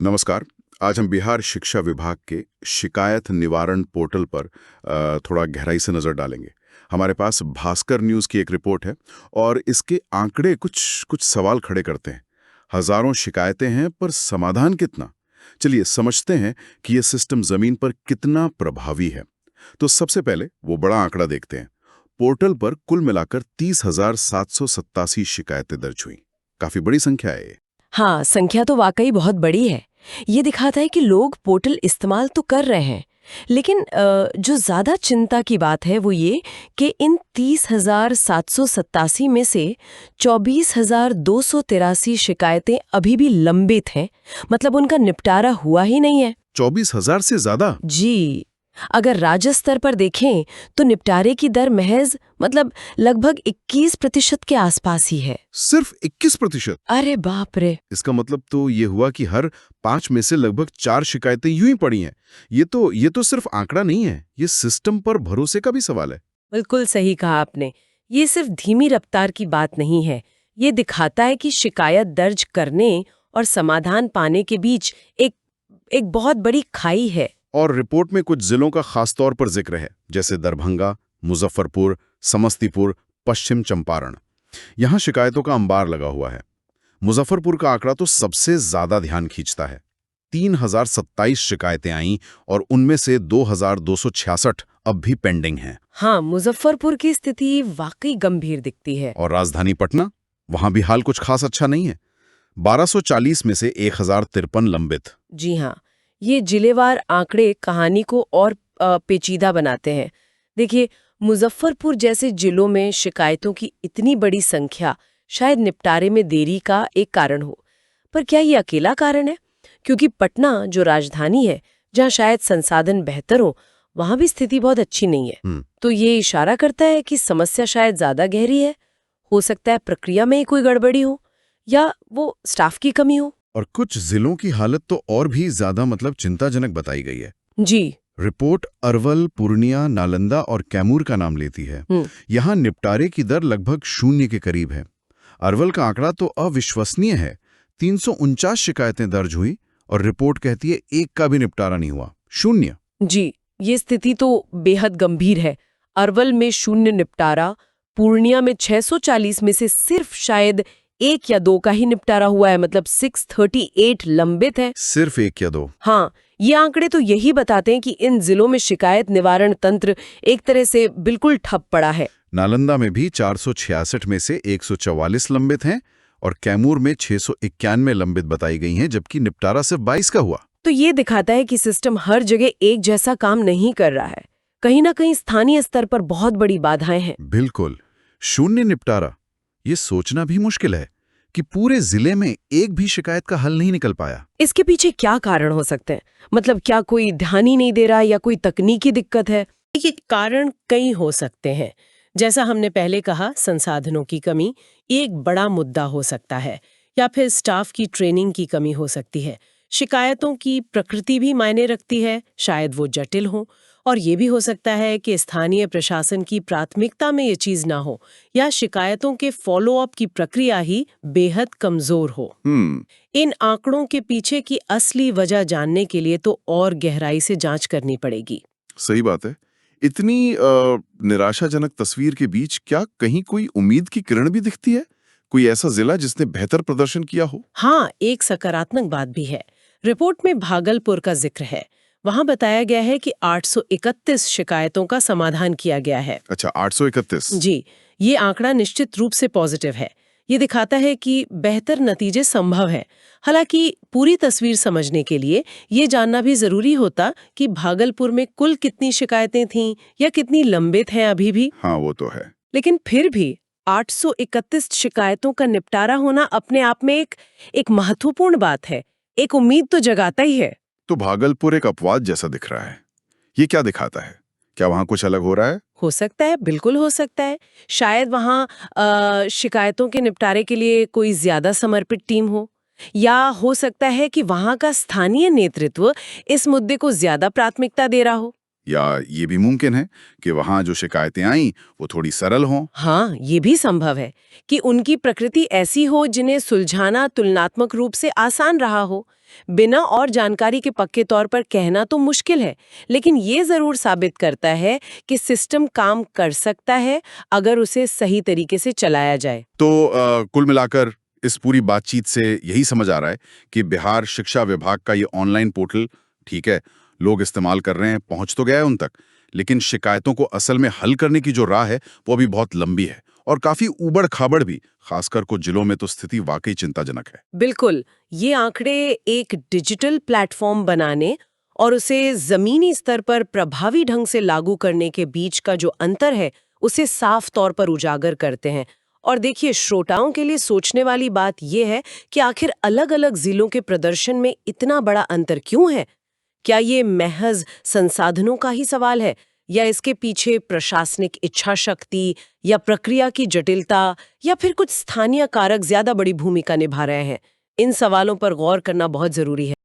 नमस्कार। आज हम बिहार शिक्षा विभाग के शिकायत निवारण पोर्टल पर थोड़ा गहराई से नज़र डालेंगे। हमारे पास भास्कर न्यूज़ की एक रिपोर्ट है और इसके आंकड़े कुछ कुछ सवाल खड़े करते हैं। हजारों शिकायतें हैं पर समाधान कितना? चलिए समझते हैं कि ये सिस्टम ज़मीन पर कितना प्रभावी है। तो सबसे पहले वो बड़ा आंकड़ा देखते हैं। पोर्टल पर कुल मिलाकर 30,787 शिकायतें दर्ज हुई। काफ़ी बड़ी संख्या है ये। हाँ, संख्या तो वाकई बहुत बड़ी है। ये दिखाता है कि लोग पोर्टल इस्तेमाल तो कर रहे हैं, लेकिन जो ज़्यादा चिंता की बात है वो ये कि इन 30,787 में से 24,283 शिकायतें अभी भी लंबित हैं, मतलब उनका निपटारा हुआ ही नहीं है। 24,000 से ज़्यादा? जी, अगर राज्य स्तर पर देखें तो निपटारे की दर महज मतलब लगभग 21% के आसपास ही है। सिर्फ 21%? अरे बाप रे! इसका मतलब तो ये हुआ कि हर 5 में से लगभग 4 शिकायतें यूं ही पड़ी हैं। ये तो सिर्फ आंकड़ा नहीं है, ये सिस्टम पर भरोसे का भी सवाल है। बिल्कुल सही कहा आपने। ये सिर्फ धीमी रफ्तार की बात नहीं है। ये दिखाता है कि शिकायत दर्ज करने और समाधान पाने के बीच एक एक बहुत बड़ी खाई है। और रिपोर्ट में कुछ जिलों का खास तौर पर जिक्र है, जैसे दरभंगा, मुजफ्फरपुर, समस्तीपुर, पश्चिम चंपारण। यहाँ शिकायतों का अंबार लगा हुआ है। मुजफ्फरपुर का आंकड़ा तो सबसे ज्यादा ध्यान खींचता है। 3,027 शिकायतें आईं और उनमें से 2,266 अब भी पेंडिंग हैं। हाँ, मुजफ्फरपुर की स्थिति वाकई गंभीर दिखती है। और राजधानी पटना, वहां भी हाल कुछ खास अच्छा नहीं है। 1240 में से 1,053 लंबित। जी हाँ, ये जिलेवार आंकड़े कहानी को और पेचीदा बनाते हैं। देखिए, मुजफ्फरपुर जैसे जिलों में शिकायतों की इतनी बड़ी संख्या शायद निपटारे में देरी का एक कारण हो। पर क्या ये अकेला कारण है? क्योंकि पटना जो राजधानी है, जहाँ शायद संसाधन बेहतर हो, वहाँ भी स्थिति बहुत अच्छी नहीं है। तो ये इशारा करता है कि समस्या शायद ज्यादा गहरी है। हो सकता है प्रक्रिया में ही कोई गड़बड़ी हो या वो स्टाफ की कमी हो। और कुछ जिलों की हालत तो और भी ज्यादा चिंताजनक बताई गई है। जी। रिपोर्ट अरवल, पूर्णिया, नालंदा और कैमूर का नाम लेती है। यहाँ निपटारे की दर लगभग 0 के करीब है। अरवल का आंकड़ा तो अविश्वसनीय है। 349 शिकायतें दर्ज हुई और रिपोर्ट कहती है एक का भी निपटारा नहीं हुआ। 0। जी, ये स्थिति तो बेहद गंभीर है। अरवल में 0 निपटारा, पूर्णिया में 640 में से सिर्फ शायद 1 या 2 का ही निपटारा हुआ है, मतलब 638 लंबित है। सिर्फ 1 या 2? हाँ, ये आंकड़े तो यही बताते हैं कि इन जिलों में शिकायत निवारण तंत्र एक तरह से बिल्कुल ठप पड़ा है। नालंदा में भी 466 में से 144 लंबित हैं और कैमूर में 691 लंबित बताई गई हैं, जबकि निपटारा सिर्फ 22 का हुआ। तो ये दिखाता है कि सिस्टम हर जगह एक जैसा काम नहीं कर रहा है। कहीं ना कहीं स्थानीय स्तर पर बहुत बड़ी बाधाएं हैं। बिल्कुल। 0 निपटारा, ये सोचना भी मुश्किल है कि पूरे जिले में एक भी शिकायत का हल नहीं निकल पाया। इसके पीछे क्या कारण हो सकते हैं? मतलब क्या कोई ध्यान ही नहीं दे रहा या कोई तकनीकी दिक्कत है? ये कारण कई हो सकते हैं। जैसा हमने पहले कहा, संसाधनों की कमी एक बड़ा मुद्दा हो सकता है, या फिर स्टाफ की ट्रेनिंग की कमी हो सकती है। शिकायतों की प्रकृति भी मायने रखती है, शायद वो जटिल हो। और ये भी हो सकता है कि स्थानीय प्रशासन की प्राथमिकता में ये चीज ना हो, या शिकायतों के फॉलोअप की प्रक्रिया ही बेहद कमजोर हो। इन आंकड़ों के पीछे की असली वजह जानने के लिए तो और गहराई से जांच करनी पड़ेगी। सही बात है। इतनी निराशाजनक तस्वीर के बीच क्या कहीं कोई उम्मीद की किरण भी दिखती है? कोई ऐसा जिला जिसने बेहतर प्रदर्शन किया हो? हाँ, एक सकारात्मक बात भी है। रिपोर्ट में भागलपुर का जिक्र है। वहां बताया गया है कि 831 शिकायतों का समाधान किया गया है। अच्छा, 831। जी, ये आंकड़ा निश्चित रूप से पॉजिटिव है। ये दिखाता है कि बेहतर नतीजे संभव है। हालांकि पूरी तस्वीर समझने के लिए ये जानना भी जरूरी होता कि भागलपुर में कुल कितनी शिकायतें थीं या कितनी लंबित हैं अभी भी। हाँ, वो तो है। लेकिन फिर भी 831 शिकायतों का निपटारा होना अपने आप में एक महत्वपूर्ण बात है। एक उम्मीद तो जगाता ही है। तो भागलपुर एक अपवाद जैसा दिख रहा है। ये क्या दिखाता है? क्या वहां कुछ अलग हो रहा है? हो सकता है, बिल्कुल हो सकता है। शायद वहाँ शिकायतों के निपटारे के लिए कोई ज्यादा समर्पित टीम हो, या हो सकता है कि वहाँ का स्थानीय नेतृत्व इस मुद्दे को ज्यादा प्राथमिकता दे रहा हो। या ये भी मुमकिन है कि वहाँ जो शिकायतें आईं वो थोड़ी सरल हों? हाँ, ये भी संभव है कि उनकी प्रकृति ऐसी हो जिन्हें सुलझाना तुलनात्मक रूप से आसान रहा हो। बिना और जानकारी के पक्के तौर पर कहना तो मुश्किल है, लेकिन ये जरूर साबित करता है कि सिस्टम काम कर सकता है अगर उसे सही तरीके से चलाया जाए। तो कुल मिलाकर इस पूरी बातचीत से यही समझ आ रहा है कि बिहार शिक्षा विभाग का ये ऑनलाइन पोर्टल ठीक है, लोग इस्तेमाल कर रहे हैं, पहुंच तो गया है उन तक, लेकिन शिकायतों को असल में हल करने की जो राह है वो अभी बहुत लंबी है और काफी ऊबड़-खाबड़ भी, खासकर कुछ जिलों में तो स्थिति वाकई चिंताजनक है। बिल्कुल, ये आंकड़े एक डिजिटल प्लेटफॉर्म बनाने और उसे जमीनी स्तर पर प्रभावी ढंग से लागू करने के बीच का जो अंतर है, उसे साफ तौर पर उजागर करते हैं। और देखिए, श्रोताओं के लिए सोचने वाली बात यह है कि आखिर अलग-अलग जिलों के प्रदर्शन में इतना बड़ा अंतर क्यों है? क्या ये महज संसाधनों का ही सवाल है, या इसके पीछे प्रशासनिक इच्छा शक्ति या प्रक्रिया की जटिलता या फिर कुछ स्थानीय कारक ज्यादा बड़ी भूमिका निभा रहे हैं? इन सवालों पर गौर करना बहुत जरूरी है।